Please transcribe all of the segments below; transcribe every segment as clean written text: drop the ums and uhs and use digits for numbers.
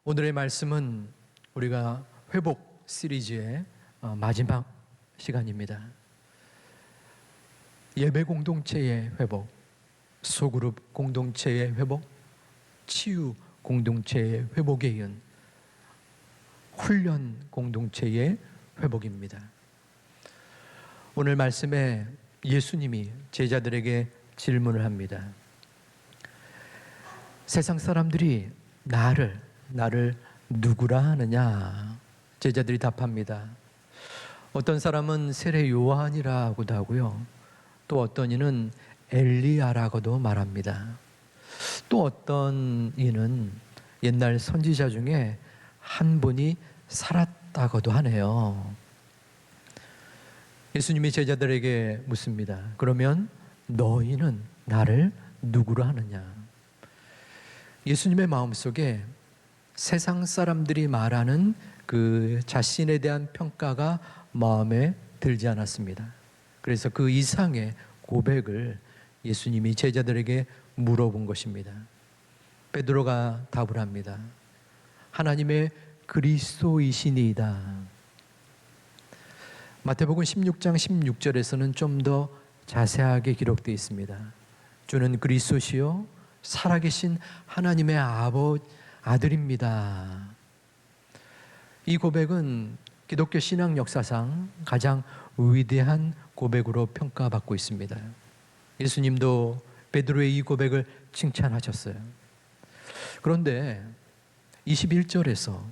오늘의 말씀은 우리가 회복 시리즈의 마지막 시간입니다. 예배 공동체의 회복, 소그룹 공동체의 회복, 치유 공동체의 회복에 이은 훈련 공동체의 회복입니다. 오늘 말씀에 예수님이 제자들에게 질문을 합니다. 세상 사람들이 나를 누구라 하느냐? 제자들이 답합니다. 어떤 사람은 세례 요한이라고도 하고요. 또 어떤 이는 엘리야라고도 말합니다. 또 어떤 이는 옛날 선지자 중에 한 분이 살았다고도 하네요. 예수님이 제자들에게 묻습니다. 그러면 너희는 나를 누구로 하느냐? 예수님의 마음속에 세상 사람들이 말하는 그 자신에 대한 평가가 마음에 들지 않았습니다. 그래서 그 이상의 고백을 예수님이 제자들에게 물어본 것입니다. 베드로가 답을 합니다. 하나님의 그리스도이시니이다. 마태복음 16장 16절에서는 좀 더 자세하게 기록되어 있습니다. 주는 그리스도시요 살아계신 하나님의 아들입니다. 이 고백은 기독교 신앙 역사상 가장 위대한 고백으로 평가받고 있습니다. 예수님도 베드로의 이 고백을 칭찬하셨어요. 그런데 21절에서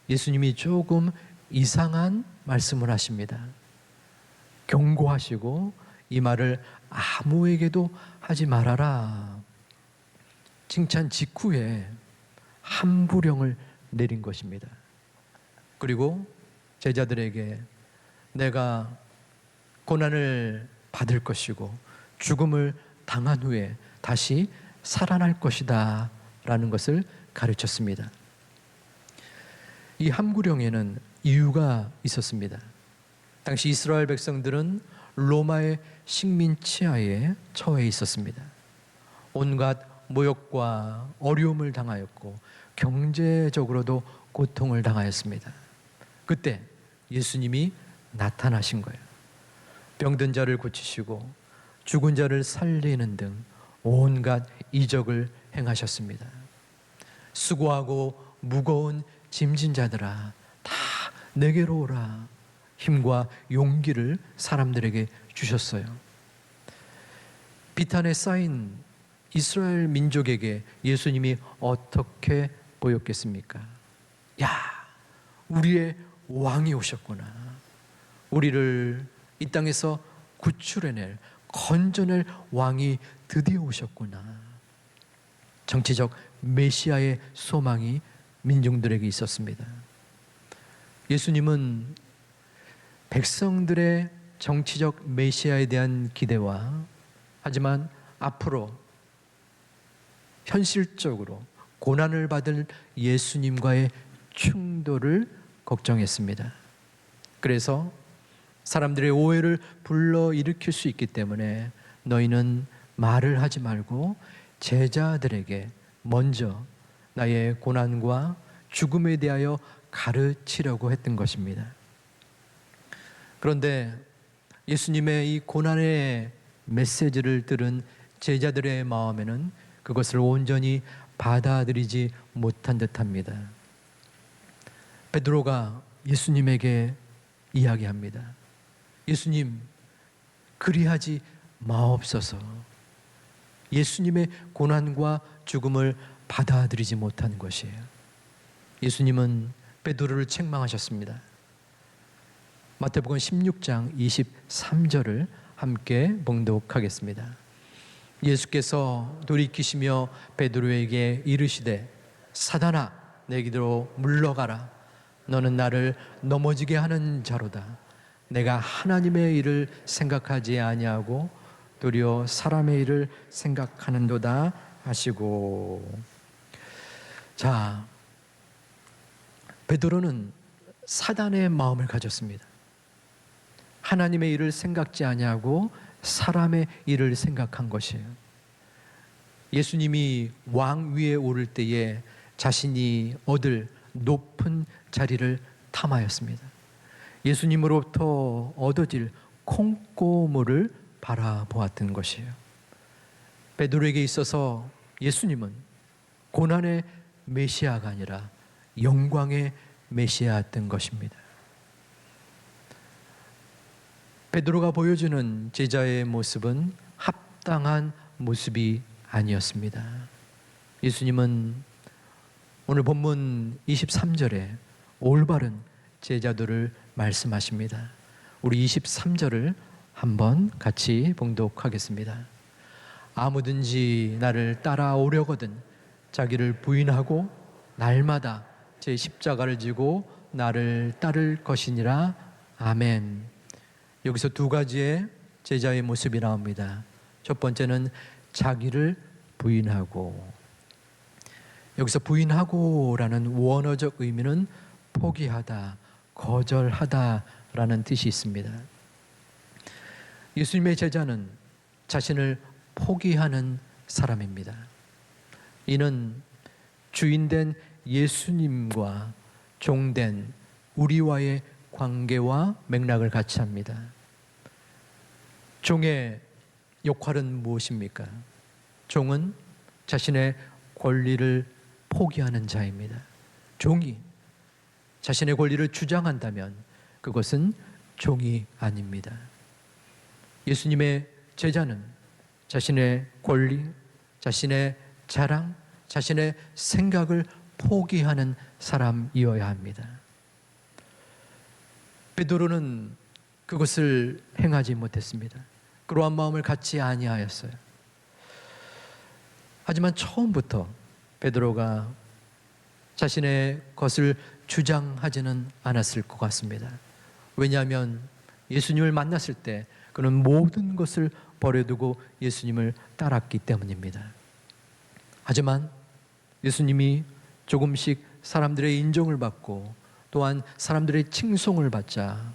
예수님이 조금 이상한 말씀을 하십니다. 경고하시고 이 말을 아무에게도 하지 말아라. 칭찬 직후에 함부령을 내린 것입니다. 그리고 제자들에게 내가 고난을 받을 것이고 죽음을 당한 후에 다시 살아날 것이다 라는 것을 가르쳤습니다. 이 함구령에는 이유가 있었습니다. 당시 이스라엘 백성들은 로마의 식민 치하에 처해 있었습니다. 온갖 모욕과 어려움을 당하였고 경제적으로도 고통을 당하였습니다. 그때 예수님이 나타나신 거예요. 병든 자를 고치시고 죽은 자를 살리는 등 온갖 이적을 행하셨습니다. 수고하고 무거운 짐진 자들아 다 내게로 오라. 힘과 용기를 사람들에게 주셨어요. 비탄에 쌓인 이스라엘 민족에게 예수님이 어떻게 보였겠습니까? 야, 우리의 왕이 오셨구나. 우리를 이 땅에서 구출해낼, 건져낼 왕이 드디어 오셨구나. 정치적 메시아의 소망이 민중들에게 있었습니다. 예수님은 백성들의 정치적 메시아에 대한 기대와 하지만 앞으로 현실적으로 고난을 받을 예수님과의 충돌을 걱정했습니다. 그래서 사람들의 오해를 불러일으킬 수 있기 때문에 너희는 말을 하지 말고 제자들에게 먼저 나의 고난과 죽음에 대하여 가르치려고 했던 것입니다. 그런데 예수님의 이 고난의 메시지를 들은 제자들의 마음에는 그것을 온전히 받아들이지 못한 듯합니다. 베드로가 예수님에게 이야기합니다. 예수님, 그리하지 마옵소서. 예수님의 고난과 죽음을 받아들이지 못한 것이에요. 예수님은 베드로를 책망하셨습니다. 마태복음 16장 23절을 함께 봉독하겠습니다. 예수께서 돌이키시며 베드로에게 이르시되 사단아 내게로 물러가라. 너는 나를 넘어지게 하는 자로다. 내가 하나님의 일을 생각하지 아니하고 도리어 사람의 일을 생각하는도다 하시고. 자, 베드로는 사단의 마음을 가졌습니다. 하나님의 일을 생각지 아니하고 사람의 일을 생각한 것이에요. 예수님이 왕 위에 오를 때에 자신이 얻을 높은 자리를 탐하였습니다. 예수님으로부터 얻어질 콩고물을 바라보았던 것이에요. 베드로에게 있어서 예수님은 고난의 메시아가 아니라 영광의 메시아였던 것입니다. 베드로가 보여주는 제자의 모습은 합당한 모습이 아니었습니다. 예수님은 오늘 본문 23절에 올바른 제자들을 말씀하십니다. 우리 23절을 한번 같이 봉독하겠습니다. 아무든지 나를 따라오려거든 자기를 부인하고 날마다 제 십자가를 지고 나를 따를 것이니라. 아멘. 여기서 두 가지의 제자의 모습이 나옵니다. 첫 번째는 자기를 부인하고, 여기서 부인하고라는 원어적 의미는 포기하다, 거절하다라는 뜻이 있습니다. 예수님의 제자는 자신을 포기하는 사람입니다. 이는 주인된 예수님과 종된 우리와의 관계와 맥락을 같이 합니다. 종의 역할은 무엇입니까? 종은 자신의 권리를 포기하는 자입니다. 종이 자신의 권리를 주장한다면 그것은 종이 아닙니다. 예수님의 제자는 자신의 권리, 자신의 자랑, 자신의 생각을 포기하는 사람이어야 합니다. 베드로는 그것을 행하지 못했습니다. 그러한 마음을 갖지 아니하였어요. 하지만 처음부터 베드로가 자신의 것을 주장하지는 않았을 것 같습니다. 왜냐하면 예수님을 만났을 때 그는 모든 것을 버려두고 예수님을 따랐기 때문입니다. 하지만 예수님이 조금씩 사람들의 인정을 받고 또한 사람들의 칭송을 받자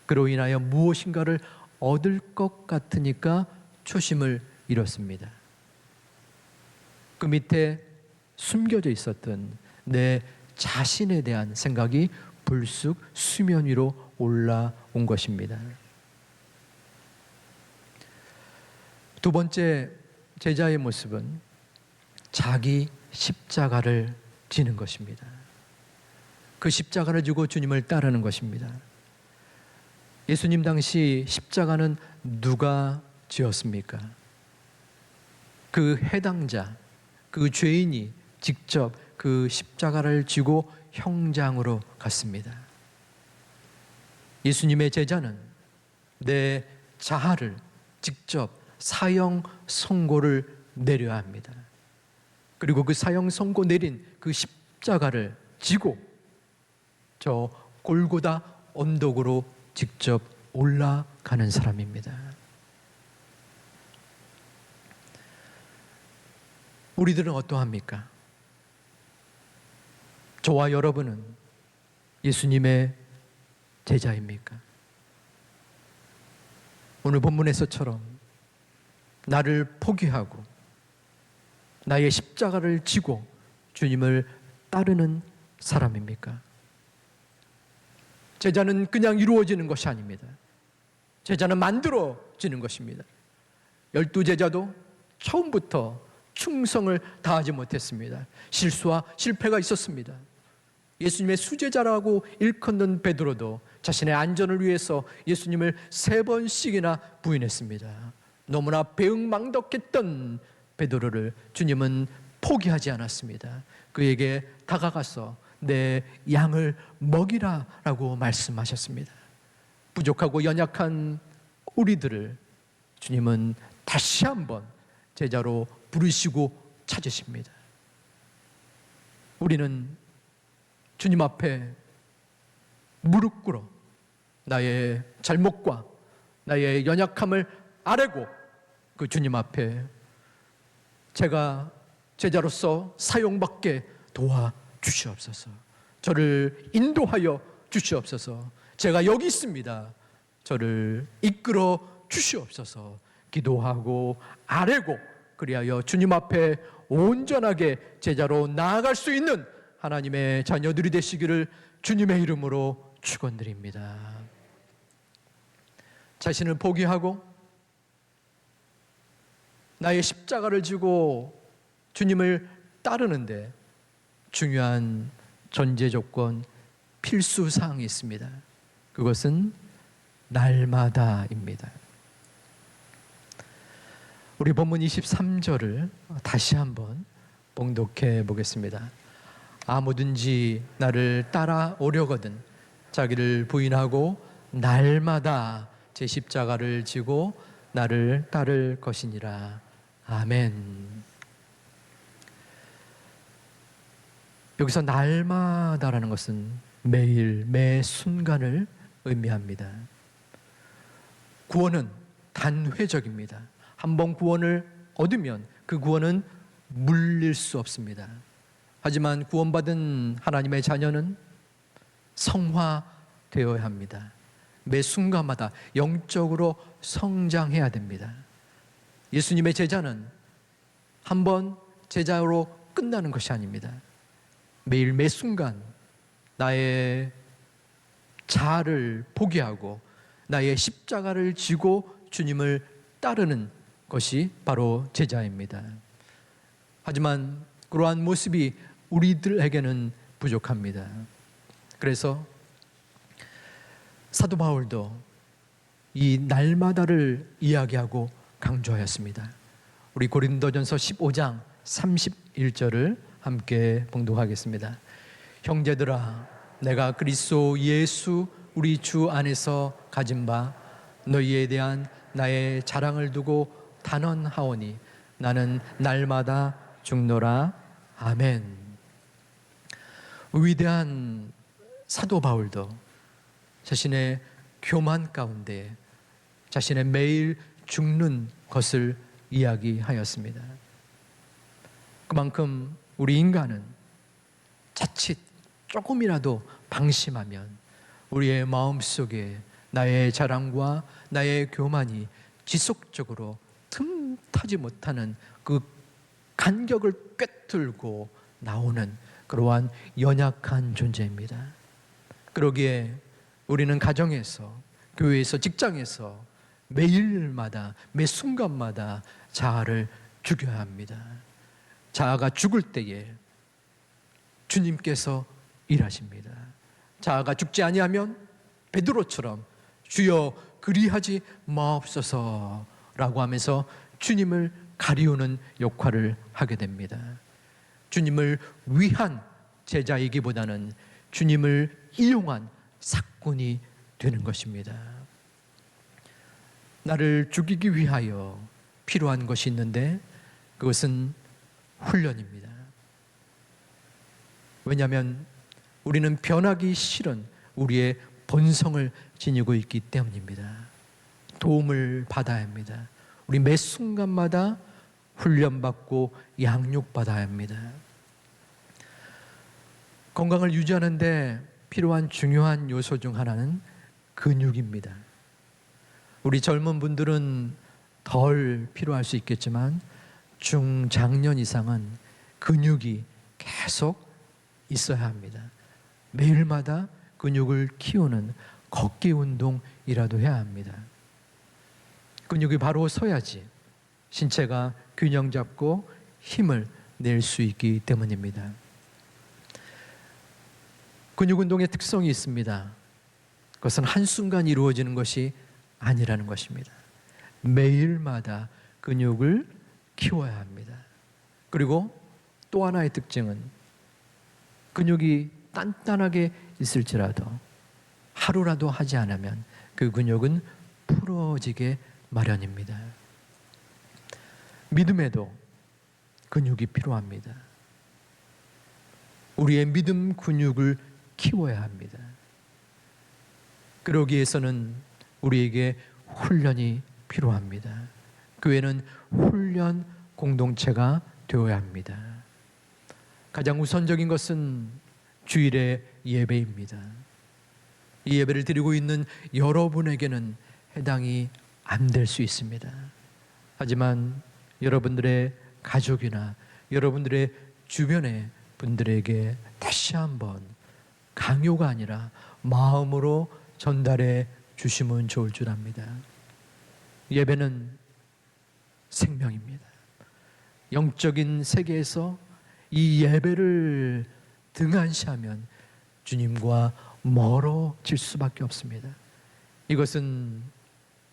그로 인하여 무엇인가를 얻을 것 같으니까 초심을 잃었습니다. 그 밑에 숨겨져 있었던 내 자신에 대한 생각이 불쑥 수면 위로 올라온 것입니다. 두 번째 제자의 모습은 자기 십자가를 지는 것입니다. 그 십자가를 지고 주님을 따르는 것입니다. 예수님 당시 십자가는 누가 지었습니까? 그 해당자, 그 죄인이 직접 그 십자가를 지고 형장으로 갔습니다. 예수님의 제자는 내 자아를 직접 사형 선고를 내려야 합니다. 그리고 그 사형 선고 내린 그 십자가를 지고 저 골고다 언덕으로 직접 올라가는 사람입니다. 우리들은 어떠합니까? 저와 여러분은 예수님의 제자입니까? 오늘 본문에서처럼 나를 포기하고 나의 십자가를 지고 주님을 따르는 사람입니까? 제자는 그냥 이루어지는 것이 아닙니다. 제자는 만들어지는 것입니다. 12제자도 처음부터 충성을 다하지 못했습니다. 실수와 실패가 있었습니다. 예수님의 수제자라고 일컫는 베드로도 자신의 안전을 위해서 예수님을 3번씩이나 부인했습니다. 너무나 배응망덕했던 베드로를 주님은 포기하지 않았습니다. 그에게 다가가서 내 양을 먹이라 라고 말씀하셨습니다. 부족하고 연약한 우리들을 주님은 다시 한번 제자로 부르시고 찾으십니다. 우리는 주님 앞에 무릎 꿇어 나의 잘못과 나의 연약함을 아뢰고 그 주님 앞에 제가 제자로서 사용받게 도와주시옵소서. 저를 인도하여 주시옵소서. 제가 여기 있습니다. 저를 이끌어 주시옵소서. 기도하고 아뢰고 그리하여 주님 앞에 온전하게 제자로 나아갈 수 있는 하나님의 자녀들이 되시기를 주님의 이름으로 축원드립니다. 자신을 포기하고 나의 십자가를 지고 주님을 따르는데 중요한 전제 조건, 필수 사항이 있습니다. 그것은 날마다입니다. 우리 본문 23절을 다시 한번 봉독해 보겠습니다. 아무든지 나를 따라오려거든 자기를 부인하고 날마다 제 십자가를 지고 나를 따를 것이니라. 아멘. 여기서 날마다라는 것은 매일 매 순간을 의미합니다. 구원은 단회적입니다. 한번 구원을 얻으면 그 구원은 물릴 수 없습니다. 하지만 구원받은 하나님의 자녀는 성화되어야 합니다. 매 순간마다 영적으로 성장해야 됩니다. 예수님의 제자는 한번 제자로 끝나는 것이 아닙니다. 매일 매 순간 나의 자아를 포기하고 나의 십자가를 지고 주님을 따르는 것이 바로 제자입니다. 하지만 그러한 모습이 우리들에게는 부족합니다. 그래서 사도 바울도 이 날마다를 이야기하고 강조하였습니다. 우리 고린도전서 15장 31절을 함께 봉독하겠습니다. 형제들아, 내가 그리스도 예수 우리 주 안에서 가진 바 너희에 대한 나의 자랑을 두고 단언하오니 나는 날마다 죽노라. 아멘. 위대한 사도 바울도 자신의 교만 가운데 자신의 매일 죽는 것을 이야기하였습니다. 그만큼 우리 인간은 자칫 조금이라도 방심하면 우리의 마음속에 나의 자랑과 나의 교만이 지속적으로 틈타지 못하는 그 간격을 꿰뚫고 나오는 그러한 연약한 존재입니다. 그러기에 우리는 가정에서, 교회에서, 직장에서 매일마다 매 순간마다 자아를 죽여야 합니다. 자아가 죽을 때에 주님께서 일하십니다. 자아가 죽지 아니하면 베드로처럼 주여 그리하지 마옵소서라고 하면서 주님을 가리우는 역할을 하게 됩니다. 주님을 위한 제자이기보다는 주님을 이용한 사꾼이 되는 것입니다. 나를 죽이기 위하여 필요한 것이 있는데 그것은 훈련입니다. 왜냐하면 우리는 변하기 싫은 우리의 본성을 지니고 있기 때문입니다. 도움을 받아야 합니다. 우리 매 순간마다 훈련받고 양육받아야 합니다. 건강을 유지하는데 필요한 중요한 요소 중 하나는 근육입니다. 우리 젊은 분들은 덜 필요할 수 있겠지만 중장년 이상은 근육이 계속 있어야 합니다. 매일마다 근육을 키우는 걷기 운동이라도 해야 합니다. 근육이 바로 서야지 신체가 균형 잡고 힘을 낼 수 있기 때문입니다. 근육 운동의 특성이 있습니다. 그것은 한순간 이루어지는 것이 아니라는 것입니다. 매일마다 근육을 키워야 합니다. 그리고 또 하나의 특징은 근육이 단단하게 있을지라도 하루라도 하지 않으면 그 근육은 풀어지게 마련입니다. 믿음에도 근육이 필요합니다. 우리의 믿음 근육을 키워야 합니다. 그러기 위해서는 우리에게 훈련이 필요합니다. 교회는 훈련 공동체가 되어야 합니다. 가장 우선적인 것은 주일의 예배입니다. 이 예배를 드리고 있는 여러분에게는 해당이 안 될 수 있습니다. 하지만 여러분들의 가족이나 여러분들의 주변의 분들에게 다시 한번 강요가 아니라 마음으로 전달해 주시면 좋을 줄 압니다. 예배는 생명입니다. 영적인 세계에서 이 예배를 등한시하면 주님과 멀어질 수밖에 없습니다. 이것은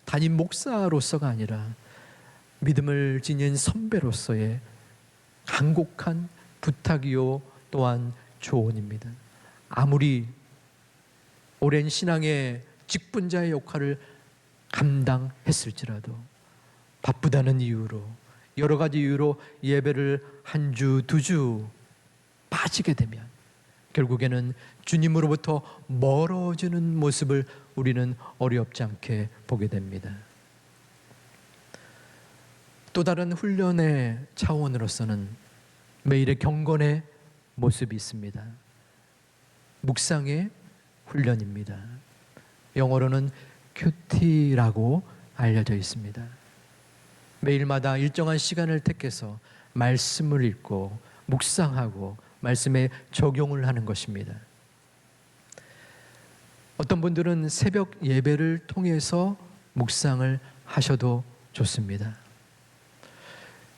담임 목사로서가 아니라 믿음을 지닌 선배로서의 간곡한 부탁이요 또한 조언입니다. 아무리 오랜 신앙의 직분자의 역할을 감당했을지라도 바쁘다는 이유로 여러 가지 이유로 예배를 한 주, 두 주 빠지게 되면 결국에는 주님으로부터 멀어지는 모습을 우리는 어렵지 않게 보게 됩니다. 또 다른 훈련의 차원으로서는 매일의 경건의 모습이 있습니다. 묵상의 훈련입니다. 영어로는 큐티라고 알려져 있습니다. 매일마다 일정한 시간을 택해서 말씀을 읽고 묵상하고 말씀에 적용을 하는 것입니다. 어떤 분들은 새벽 예배를 통해서 묵상을 하셔도 좋습니다.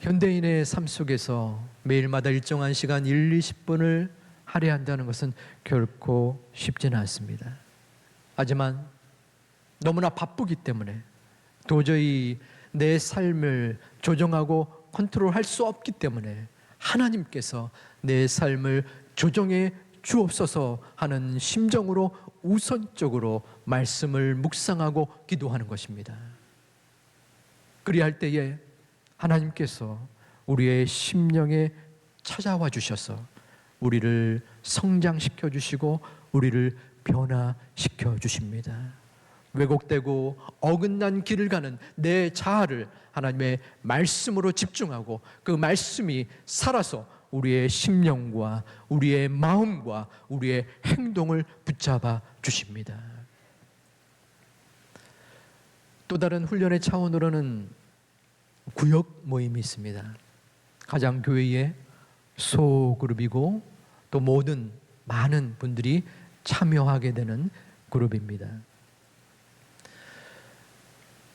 현대인의 삶 속에서 매일마다 일정한 시간 1, 20분을 할애한다는 것은 결코 쉽지는 않습니다. 하지만 너무나 바쁘기 때문에 도저히 내 삶을 조정하고 컨트롤할 수 없기 때문에 하나님께서 내 삶을 조정해 주옵소서 하는 심정으로 우선적으로 말씀을 묵상하고 기도하는 것입니다. 그리할 때에 하나님께서 우리의 심령에 찾아와 주셔서 우리를 성장시켜 주시고 우리를 변화시켜 주십니다. 왜곡되고 어긋난 길을 가는 내 자아를 하나님의 말씀으로 집중하고 그 말씀이 살아서 우리의 심령과 우리의 마음과 우리의 행동을 붙잡아 주십니다. 또 다른 훈련의 차원으로는 구역 모임이 있습니다. 가장 교회의 소그룹이고 또 모든 많은 분들이 참여하게 되는 그룹입니다.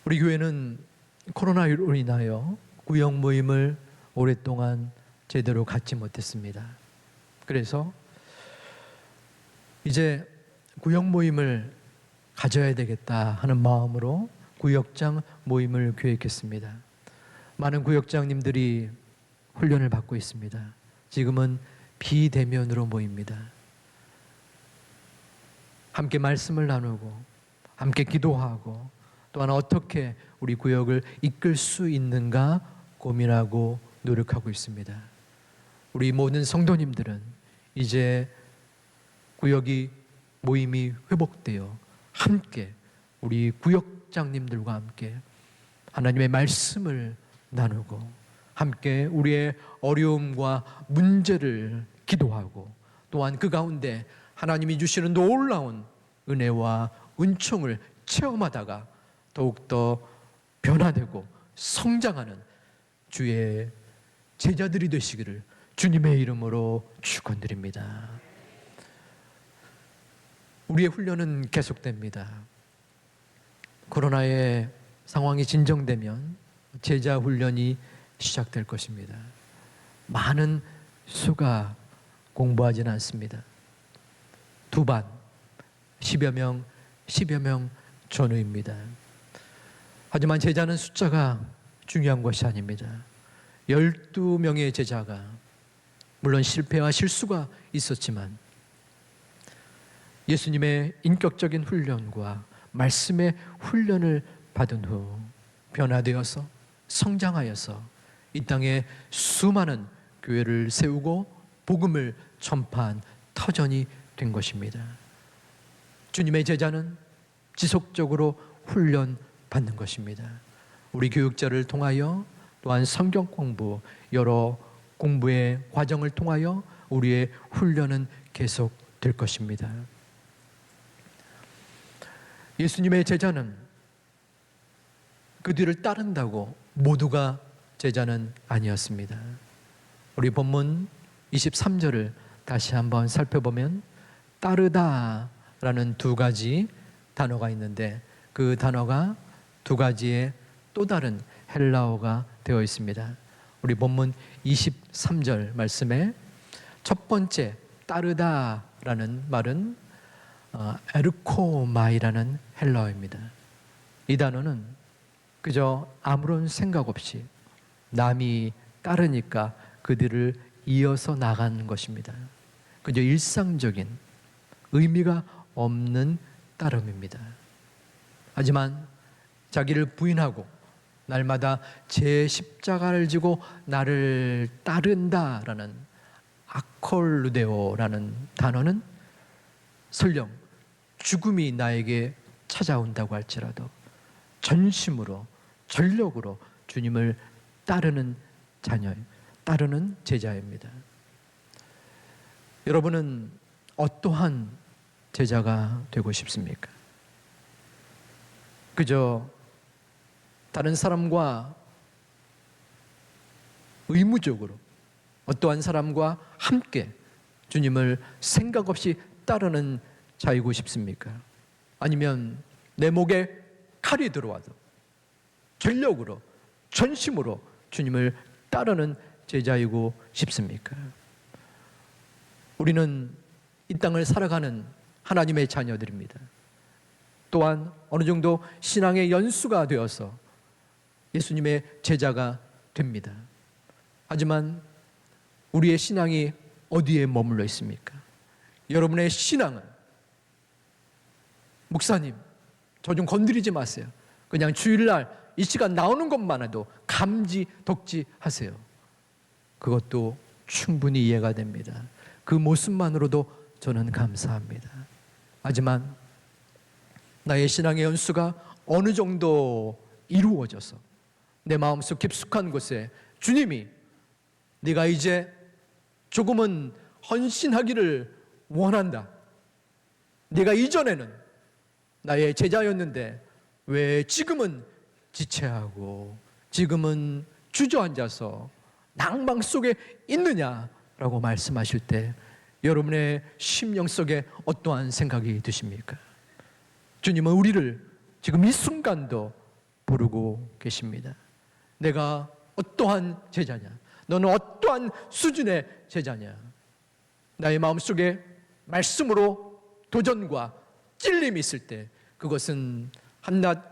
우리 교회는 코로나로 인하여 구역 모임을 오랫동안 제대로 갖지 못했습니다. 그래서 이제 구역 모임을 가져야 되겠다 하는 마음으로 구역장 모임을 계획했습니다. 많은 구역장님들이 훈련을 받고 있습니다. 지금은 비대면으로 모입니다. 함께 말씀을 나누고 함께 기도하고 또한 어떻게 우리 구역을 이끌 수 있는가 고민하고 노력하고 있습니다. 우리 모든 성도님들은 이제 구역이 모임이 회복되어 함께 우리 구역장님들과 함께 하나님의 말씀을 나누고 함께 우리의 어려움과 문제를 기도하고 또한 그 가운데 하나님이 주시는 놀라운 은혜와 은총을 체험하다가 더욱더 변화되고 성장하는 주의 제자들이 되시기를 주님의 이름으로 축원드립니다. 우리의 훈련은 계속됩니다. 코로나의 상황이 진정되면 제자 훈련이 시작될 것입니다. 많은 수가 공부하지는 않습니다. 2반, 10여 명 전후입니다. 하지만 제자는 숫자가 중요한 것이 아닙니다. 12명의 제자가 물론 실패와 실수가 있었지만 예수님의 인격적인 훈련과 말씀의 훈련을 받은 후 변화되어서 성장하여서 이 땅에 수많은 교회를 세우고 복음을 전파한 터전이 된 것입니다. 주님의 제자는 지속적으로 훈련받는 것입니다. 우리 교육자를 통하여 또한 성경 공부, 여러 공부의 과정을 통하여 우리의 훈련은 계속될 것입니다. 예수님의 제자는 그 뒤를 따른다고 모두가 제자는 아니었습니다. 우리 본문 23절을 다시 한번 살펴보면 따르다라는 두 가지 단어가 있는데 그 단어가 두 가지의 또 다른 헬라어가 되어 있습니다. 우리 본문 23절 말씀에 첫 번째 따르다라는 말은 에르코마이라는 헬라어입니다. 이 단어는 그저 아무런 생각 없이 남이 따르니까 그들을 이어서 나가는 것입니다. 그저 일상적인 의미가 없는 따름입니다. 하지만 자기를 부인하고 날마다 제 십자가를 지고 나를 따른다라는 아콜루데오라는 단어는 설령 죽음이 나에게 찾아온다고 할지라도 전심으로 전력으로 주님을 따르는 자녀, 따르는 제자입니다. 여러분은 어떠한 제자가 되고 싶습니까? 그저 다른 사람과 의무적으로 어떠한 사람과 함께 주님을 생각 없이 따르는 자이고 싶습니까? 아니면 내 목에 칼이 들어와도 전력으로 전심으로 주님을 따르는 제자이고 싶습니까? 우리는 이 땅을 살아가는 하나님의 자녀들입니다. 또한 어느 정도 신앙의 연수가 되어서 예수님의 제자가 됩니다. 하지만 우리의 신앙이 어디에 머물러 있습니까? 여러분의 신앙은 목사님, 저 좀 건드리지 마세요. 그냥 주일날 이 시간 나오는 것만 해도 감지, 덕지 하세요. 그것도 충분히 이해가 됩니다. 그 모습만으로도 저는 감사합니다. 하지만 나의 신앙의 연수가 어느 정도 이루어져서 내 마음속 깊숙한 곳에 주님이 네가 이제 조금은 헌신하기를 원한다. 네가 이전에는 나의 제자였는데 왜 지금은 지체하고 지금은 주저앉아서 낭망 속에 있느냐라고 말씀하실 때 여러분의 심령 속에 어떠한 생각이 드십니까? 주님은 우리를 지금 이 순간도 부르고 계십니다. 내가 어떠한 제자냐? 너는 어떠한 수준의 제자냐? 나의 마음속에 말씀으로 도전과 찔림이 있을 때 그것은 한낱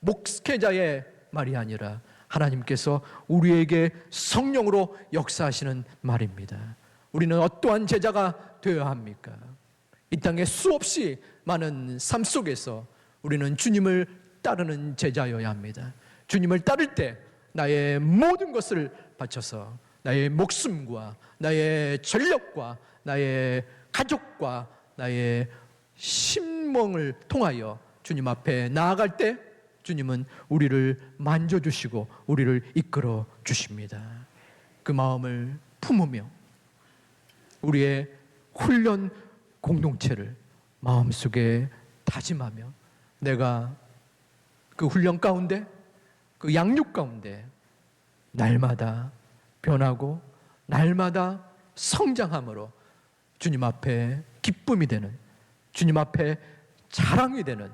목회자의 말이 아니라 하나님께서 우리에게 성령으로 역사하시는 말입니다. 우리는 어떠한 제자가 되어야 합니까? 이 땅에 수없이 많은 삶 속에서 우리는 주님을 따르는 제자여야 합니다. 주님을 따를 때 나의 모든 것을 바쳐서 나의 목숨과 나의 전력과 나의 가족과 나의 신명을 통하여 주님 앞에 나아갈 때 주님은 우리를 만져주시고 우리를 이끌어 주십니다. 그 마음을 품으며 우리의 훈련 공동체를 마음속에 다짐하며 내가 그 훈련 가운데 그 양육 가운데 날마다 변하고 날마다 성장함으로 주님 앞에 기쁨이 되는 주님 앞에 자랑이 되는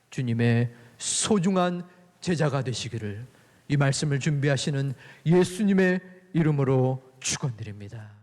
주님의 소중한 제자가 되시기를 이 말씀을 준비하시는 예수님의 이름으로 축원드립니다.